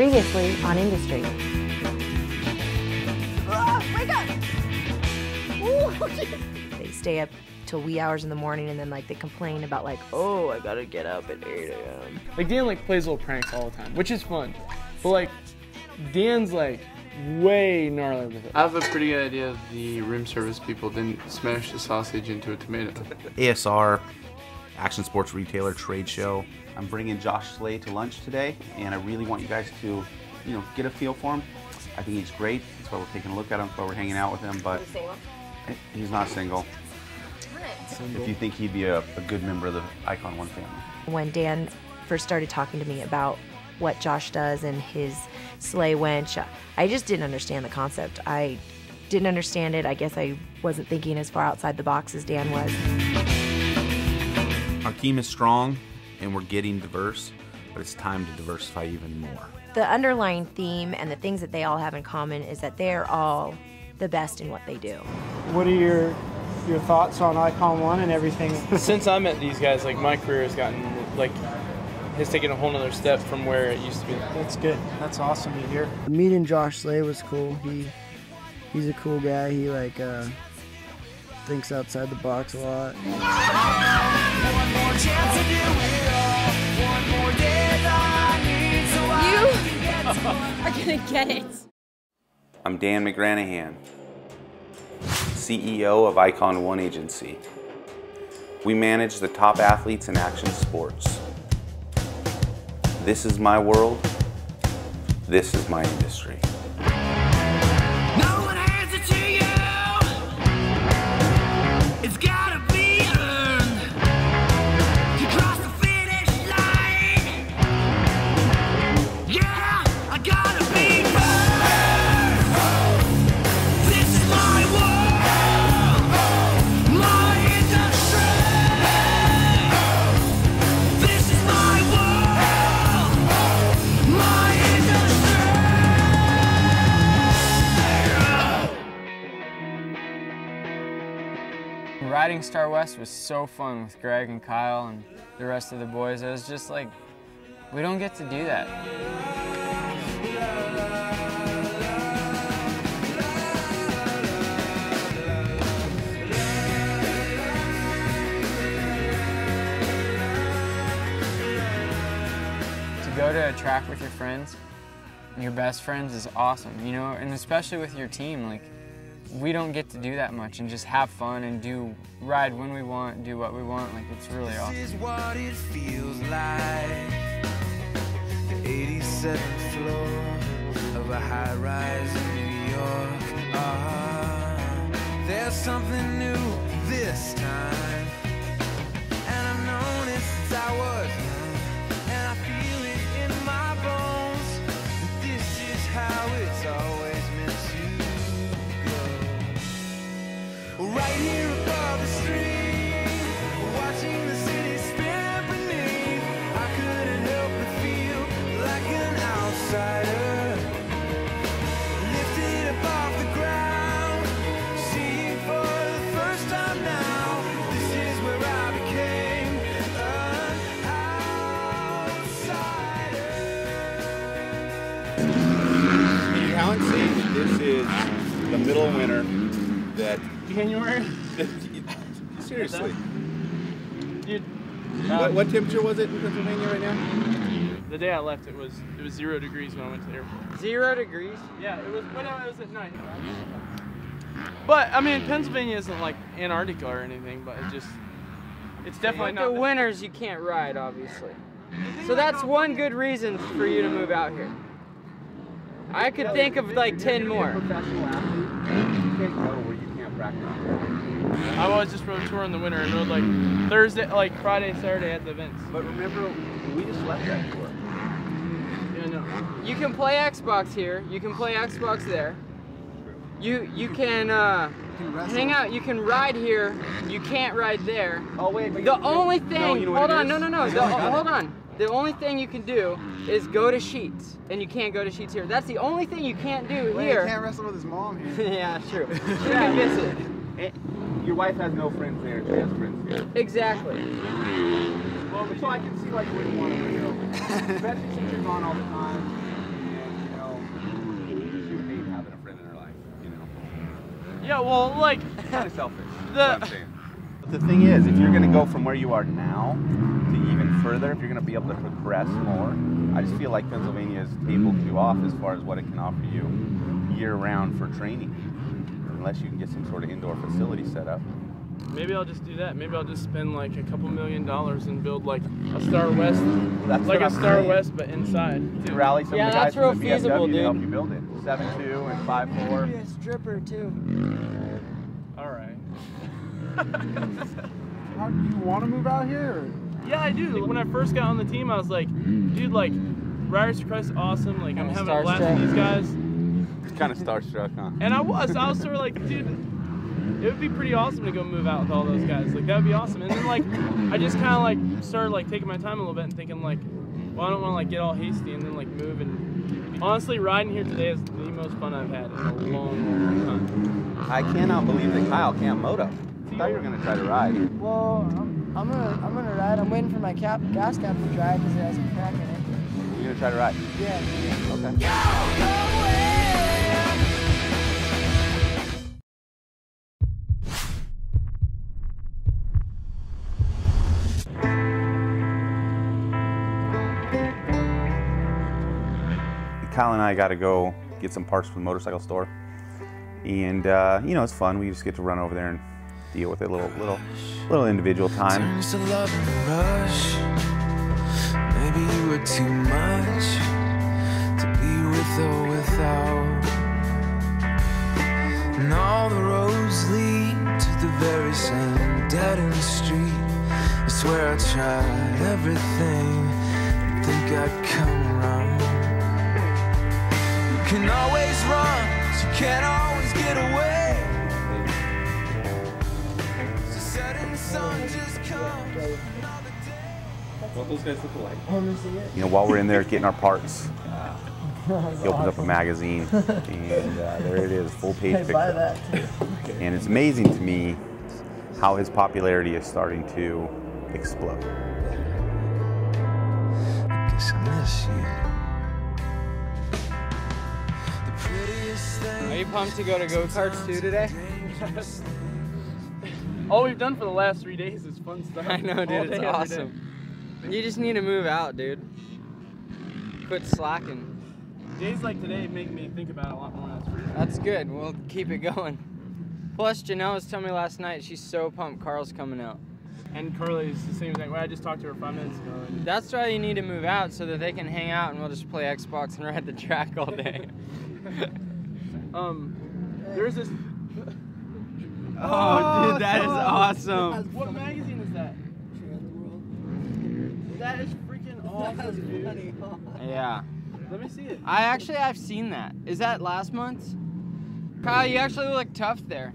Previously on Industry. Wake up! Ooh, They stay up till wee hours in the morning and then like they complain about like, oh, I gotta get up at 8 a.m. Like Dan like plays little pranks all the time, which is fun. But like Dan's like way gnarly with it. I have a pretty good idea the room service people didn't smash the sausage into a tomato. ASR, Action Sports Retailer Trade Show. I'm bringing Josh Slay to lunch today, and I really want you guys to, get a feel for him. I think he's great. That's why we're taking a look at him. That's why we're hanging out with him. But he's not single. If you think he'd be a good member of the Icon One family. When Dan first started talking to me about what Josh does and his sleigh winch, I just didn't understand the concept. I didn't understand it. I guess I wasn't thinking as far outside the box as Dan was. Our team is strong and we're getting diverse, but it's time to diversify even more. The underlying theme and the things that they all have in common is that they're all the best in what they do. What are your thoughts on Icon One and everything? Since I met these guys, like my career has gotten has taken a whole nother step from where it used to be. That's good. That's awesome to hear. Meeting Josh Slay was cool. He's a cool guy. He thinks outside the box a lot. you are gonna get it. I'm Dan McGranahan, CEO of Icon One Agency. We manage the top athletes in action sports. This is my world. This is my industry. No one hands it to you. It's gotta be earned to cross the finish line. Yeah, I gotta be first. This is my world, my industry. This is my world, my industry. Riding Star West was so fun with Greg and Kyle and the rest of the boys. It was just like, we don't get to do that. To go to a track with your friends, your best friends, is awesome, and especially with your team. Like, we don't get to do that much and just have fun and ride when we want, do what we want. Like, it's really awesome. This is what it feels like. The 87th floor of a high-rise in New York. There's something new this time, and I've known it since I was young, and I feel it in my bones. This is how it's always meant to go. Right here above the street, watching the city spin beneath, I couldn't help but feel like an outsider. Lifted up off the ground, seeing for the first time now. This is where I became an outsider. You haven't seen this is the middle of winter that January? seriously. Dude, What temperature was it in Pennsylvania right now? the day I left, it was 0 degrees when I went to the airport. 0 degrees? Yeah, it was at night. But I mean, Pennsylvania isn't like Antarctica or anything, but it's definitely But not. the winters you can't ride, obviously. So that's one good reason for you to move out here. I could think of like 10 more. Professional athlete, you can't go where you can't practice. I always just rode tour in the winter and rode like Thursday, like Friday, Saturday at the events. But remember, we just left that tour. Yeah, no. You can play Xbox here. You can play Xbox there. You can hang out. You can ride here. You can't ride there. Oh wait, but The only thing. No, you know hold what on. it is? No. Hold on. The only thing you can do is go to Sheets, and you can't go to Sheets here. That's the only thing you can't do here. He can't wrestle with his mom here. Yeah, true. She can miss it. Your wife has no friends there. She has friends here. Exactly. Well, so I can see like where you want to go. Especially since you're gone all the time. Yeah, well, like Kind of selfish. The- That's what I'm saying. But the thing is, if you're going to go from where you are now to even further, if you're going to be able to progress more, I just feel like Pennsylvania is tabled you off as far as what it can offer you year-round for training, unless you can get some sort of indoor facility set up. maybe I'll just do that. Maybe I'll just spend like a couple $1 million and build like a Star West, That's like what a I'm Star saying. West, but inside. To rally some Yeah, of the guys that's real from the feasible, BMW to dude. help you build it. 7.2 and 5.4. Be a stripper too. All right. How, do you want to move out here? Or? Yeah, I do. Like, when I first got on the team, I was like, dude, like, Riders to Christ is awesome. Like, I'm Kinda having a blast with these guys. Kind of starstruck, huh? And I was sort of like, dude, it would be pretty awesome to go move out with all those guys. Like, that would be awesome. And then, like, I just kind of, like, started, like, taking my time a little bit and thinking, like, well, I don't want to, like, get all hasty and then, like, move. And honestly, riding here today is the most fun I've had in a long, long time. I cannot believe that Kyle can't moto. I thought you were going to try to ride. Well, I'm gonna ride. I'm waiting for my gas cap to dry because it has a crack in it. You're going to try to ride? Yeah. Okay. Kyle and I got to go get some parts from the motorcycle store, and you know, it's fun. We just get to run over there and deal with it a little individual time. Turns to love and rush. Maybe you were too much to be with or without. And all the roads lead to the very same dead-end street. I swear I tried everything and think I'd come around. You can always run, but you can't always get away. The setting sun just comes another day. What those guys look like? Let me see it. You know, while we're in there getting our parts, he opens up a magazine, and there it is, full-page picture. Buy that too. And it's amazing to me how his popularity is starting to explode. I guess I miss you. The prettiest thing. Are you pumped to go to go-karts too today? Yes. All we've done for the last 3 days is fun stuff. I know, All dude. day, It's every awesome. You just need to move out, dude. Quit slacking. day. Days like today make me think about it a lot more. That's for sure. That's good. We'll keep it going. Plus, Janelle was telling me last night she's so pumped Carl's coming out. And Curly's the same thing. Well, I just talked to her 5 minutes ago. And That's why you need to move out so that they can hang out and we'll just play Xbox and ride the track all day. there's this. Oh, dude, that is awesome. What magazine is that? That is freaking awesome, dude. Yeah. Let me see it. I've seen that. Is that last month? Kyle, you actually look tough there.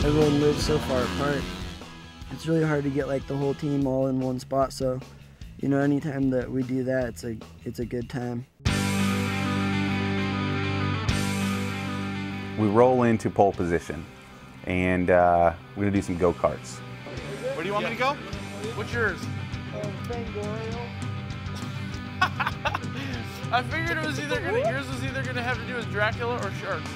Everyone lives so far apart. It's really hard to get like the whole team all in one spot. So, you know, anytime that we do that, it's a good time. We roll into pole position, and we're gonna do some go-karts. Where do you want me to go? What's yours? I figured it was yours was either gonna have to do with Dracula or sharks.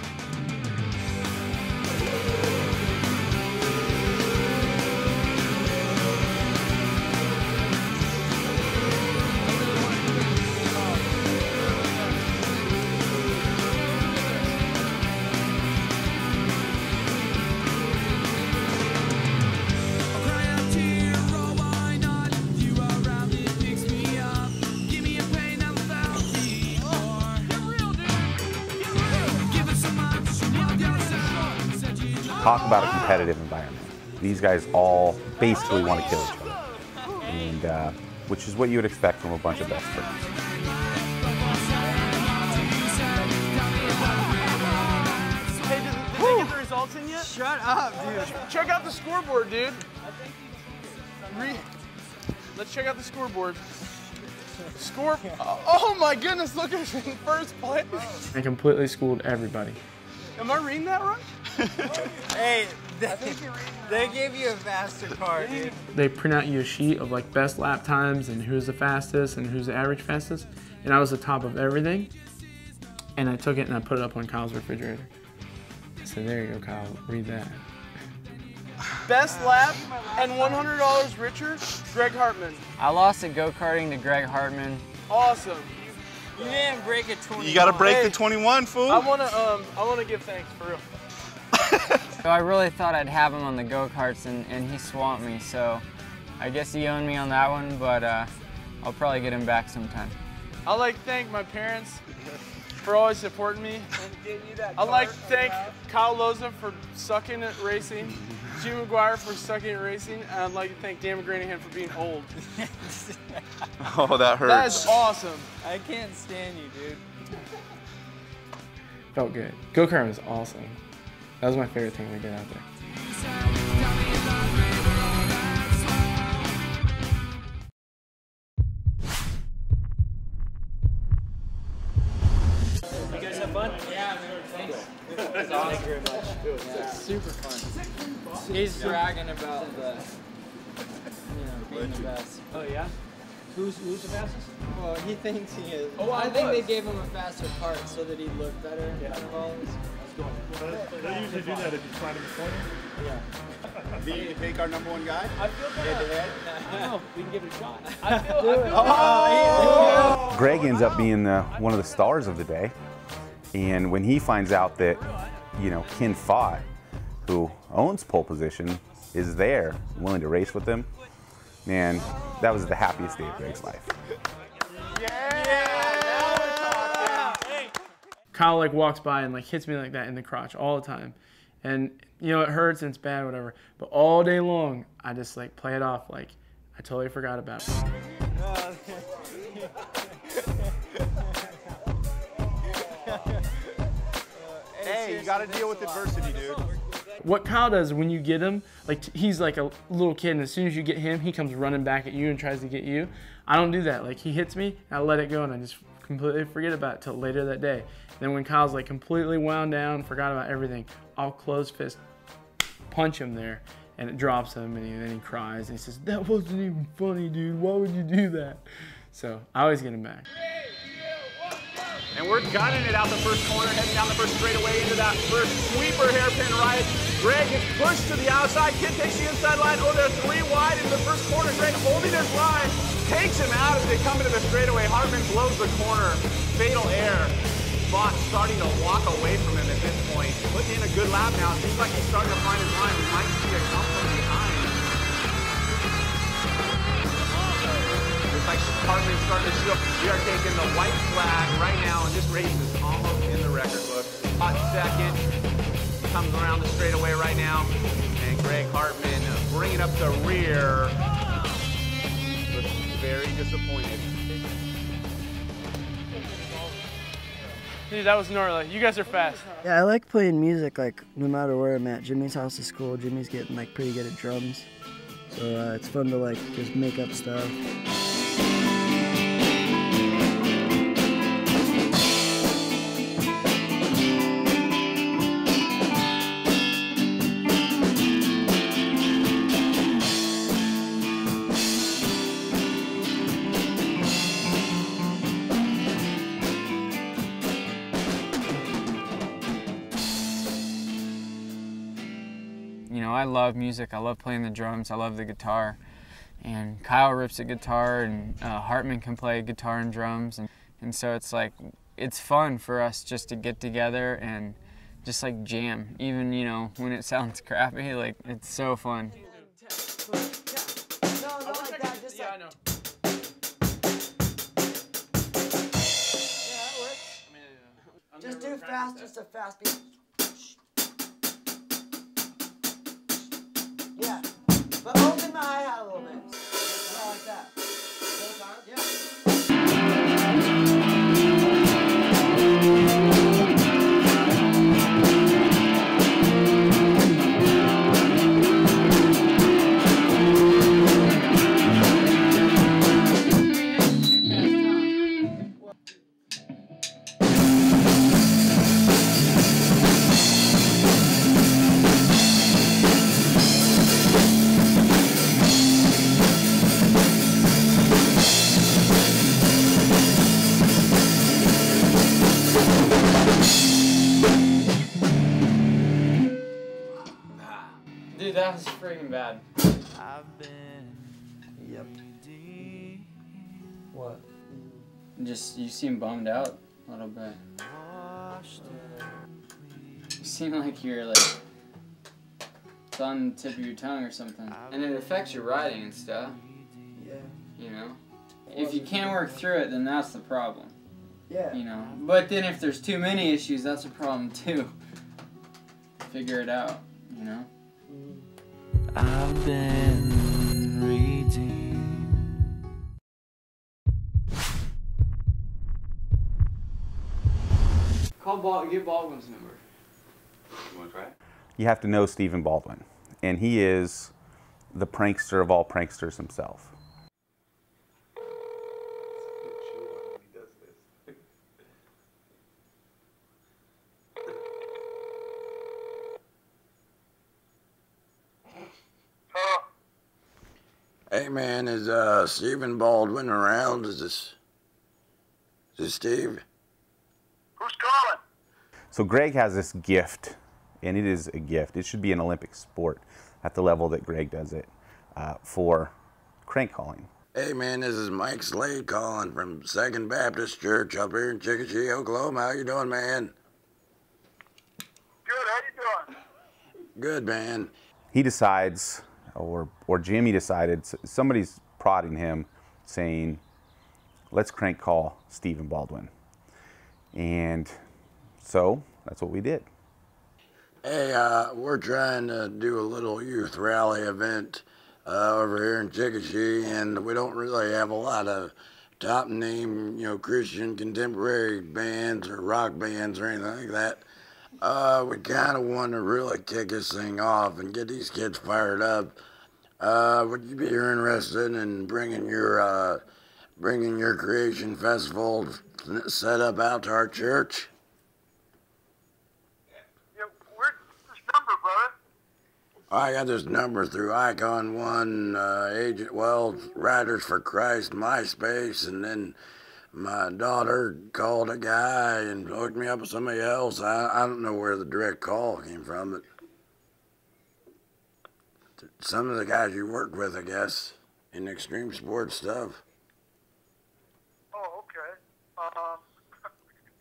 talk about a competitive environment. These guys all basically want to kill each other, and which is what you would expect from a bunch of best friends. Hey, did they get the results in yet? Shut up, dude. Check out the scoreboard, dude. Let's check out the scoreboard. Oh my goodness, look who's in first place. I completely schooled everybody. Am I reading that right? Hey, they gave you a faster car, dude. They print out you a sheet of like best lap times and who's the fastest and who's the average fastest. And I was the top of everything. And I took it and I put it up on Kyle's refrigerator. So there you go, Kyle, read that. Best lap and $100 richer, Greg Hartman. I lost at go-karting to Greg Hartman. Awesome. You didn't break a 21. You gotta break the 21, fool. I wanna give thanks for real. So I really thought I'd have him on the go-karts and he swamped me, so I guess he owned me on that one, but I'll probably get him back sometime. I'd like to thank my parents for always supporting me. I'd like to thank Kyle Loza for sucking at racing, Jim McGuire for sucking at racing, and I'd like to thank Dan McGranahan for being old. Oh, that hurts. That is awesome. I can't stand you, dude. Felt good. Go-karting was awesome. That was my favorite thing we did out there. You guys have fun? Yeah, thanks. Thank you very much. Yeah, super fun. He's bragging about the, being the best. Oh yeah? Who's the fastest? Well, he thinks he is. Oh, I think they gave him a faster part so that he'd look better in front of all of us. They usually do that if you find him a corner. Yeah. Do you take our #1 guy? I feel good. Head to head? I don't know. We can give it a shot. Greg ends up being one of the stars of the day, and when he finds out that, Ken Fott, who owns pole position, is there, willing to race with him, man, that was the happiest day of Greg's life. Kyle walks by and hits me like that in the crotch all the time. And it hurts and it's bad, whatever. But all day long, I just play it off like I totally forgot about it. Hey, you gotta deal with adversity, dude. What Kyle does when you get him, he's like a little kid, and as soon as you get him, he comes running back at you and tries to get you. I don't do that. He hits me, and I let it go, and I just completely forget about it till later that day. Then when Kyle's completely wound down, forgot about everything, I'll close fist punch him there, and it drops him, and then he cries, and he says, "That wasn't even funny, dude. Why would you do that?" So I always get him back. And we're gunning it out the first corner, heading down the first straightaway into that first sweeper hairpin right. Greg gets pushed to the outside. Kid takes the inside line. Oh, they're 3 wide into the first corner. Greg holding his line, takes him out as they come into the straightaway. Hartman blows the corner. Fatal air. Bot starting to walk away from him at this point. Putting in a good lap now. Seems like he's starting to find his line. We might see a come from behind. Looks like Hartman's starting to show. We are taking the white flag right now, and this race is almost in the record book. Hot second. Comes around the straightaway right now. And Greg Hartman bringing up the rear. Looks very disappointed. Dude, that was gnarly. You guys are fast. Yeah, I like playing music, no matter where I'm at. Jimmy's house is cool. Jimmy's getting, pretty good at drums. So it's fun to, just make up stuff. I love music. I love playing the drums. I love the guitar. And Kyle rips a guitar, and Hartman can play guitar and drums. And so it's fun for us just to get together and just jam. Even, when it sounds crappy, it's so fun. Yeah, I know. Just do fast, just a fast beat. Dude, that was freaking bad. Yep. What? Just, you seem bummed out a little bit. You seem like you're like, it's on the tip of your tongue or something. And it affects your riding and stuff. Yeah. You know? If you can't work through it, then that's the problem. Yeah. You know? But then if there's too many issues, that's a problem too. Figure it out, you know? I've been reading. Get Baldwin's number. You want to try it? You have to know Stephen Baldwin, and he is the prankster of all pranksters himself. Hey man, is Stephen Baldwin around? Is this Steve? Who's calling? So Greg has this gift, and it is a gift. It should be an Olympic sport at the level that Greg does it for crank calling. Hey man, this is Mike Slade calling from 2nd Baptist Church up here in Chickasha, Oklahoma. How you doing, man? Good, how you doing? Good, man. He decides, or Jimmy decided, somebody's prodding him, saying, let's crank call Stephen Baldwin. And so that's what we did. Hey, we're trying to do a little youth rally event over here in Chickasha, and we don't really have a lot of top name, Christian contemporary bands or rock bands or anything like that. We kind of want to really kick this thing off and get these kids fired up. Would you be interested in bringing your creation festival set up out to our church? Yeah, where's this number, brother? I got this number through Icon One, Riders for Christ, MySpace, and then my daughter called a guy and hooked me up with somebody else. I don't know where the direct call came from, but some of the guys you work with, I guess, in extreme sports stuff. Oh, okay.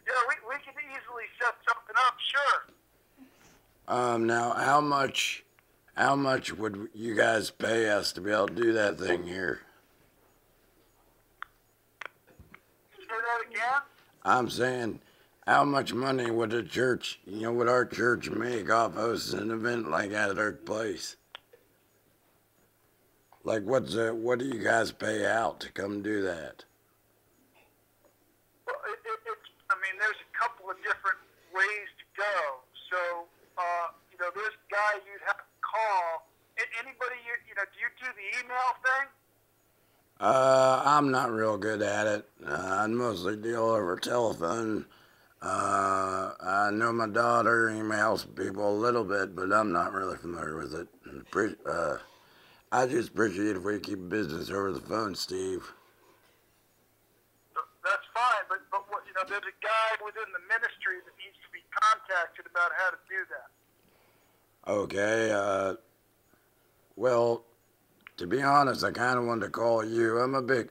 Yeah, we can easily set something up, sure. Now, how much would you guys pay us to be able to do that thing here? Say that again? I'm saying, how much money would the church, would our church make off hosting an event like that at our place? Like, what do you guys pay out to come do that? Well, there's a couple of different ways to go. So, this guy you'd have to call. Anybody, do you do the email thing? I'm not real good at it. I mostly deal over telephone. I know my daughter emails people a little bit, but I'm not really familiar with it. I just appreciate if we keep business over the phone, Steve. That's fine, but there's a guy within the ministry that needs to be contacted about how to do that. Okay, well, to be honest, I kind of wanted to call you. I'm a big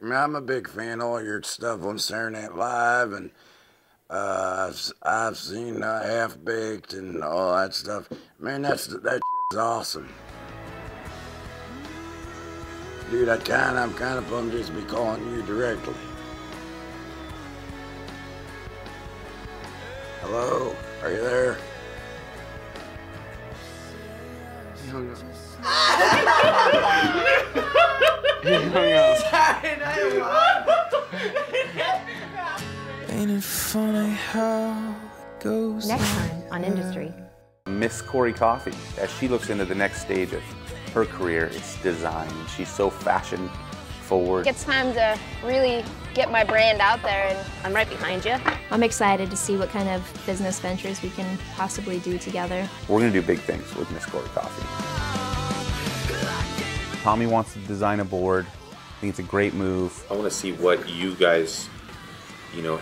fan of all your stuff on Saturday Night Live, and I've seen Half Baked and all that stuff. Man, that shit's awesome. Dude, I'm kind of bummed just to be calling you directly. Hello, are you there? He hung up. Ain't it funny how it goes? Next time on Industry. Miss Cory Coffey, as she looks into the next stage of her career, it's design. She's so fashion forward. It's time to really get my brand out there, and I'm right behind you. I'm excited to see what kind of business ventures we can possibly do together. We're going to do big things with Miss Cory Coffey. Tommy wants to design a board. I think it's a great move. I want to see what you guys,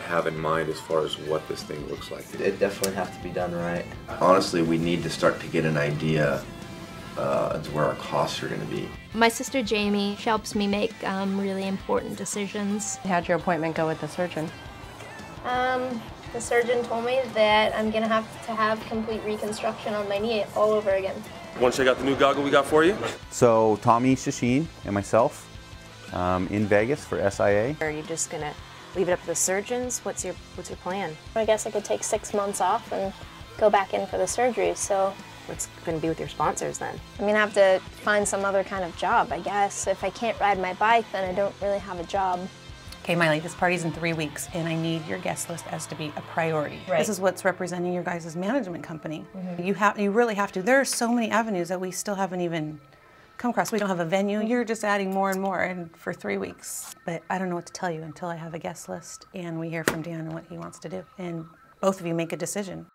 have in mind as far as what this thing looks like. It definitely has to be done right. Honestly, we need to start to get an idea as where our costs are going to be. My sister Jamie, she helps me make really important decisions. How'd your appointment go with the surgeon? The surgeon told me that I'm gonna have to have complete reconstruction on my knee all over again. Want to check out the new goggle we got for you? So Tommy, Czeschin, and myself in Vegas for SIA. Are you just gonna leave it up to the surgeons? What's your plan? I guess I could take 6 months off and go back in for the surgery, so. What's gonna be with your sponsors then? I'm gonna have to find some other kind of job, I guess. If I can't ride my bike, then I don't really have a job. Okay, Maile, this party's in 3 weeks, and I need your guest list as to be a priority. Right. This is what's representing your guys' management company. You really have to. There are so many avenues that we still haven't even come across. We don't have a venue. You're just adding more and more, and for 3 weeks. But I don't know what to tell you until I have a guest list, and we hear from Dan and what he wants to do. And both of you make a decision.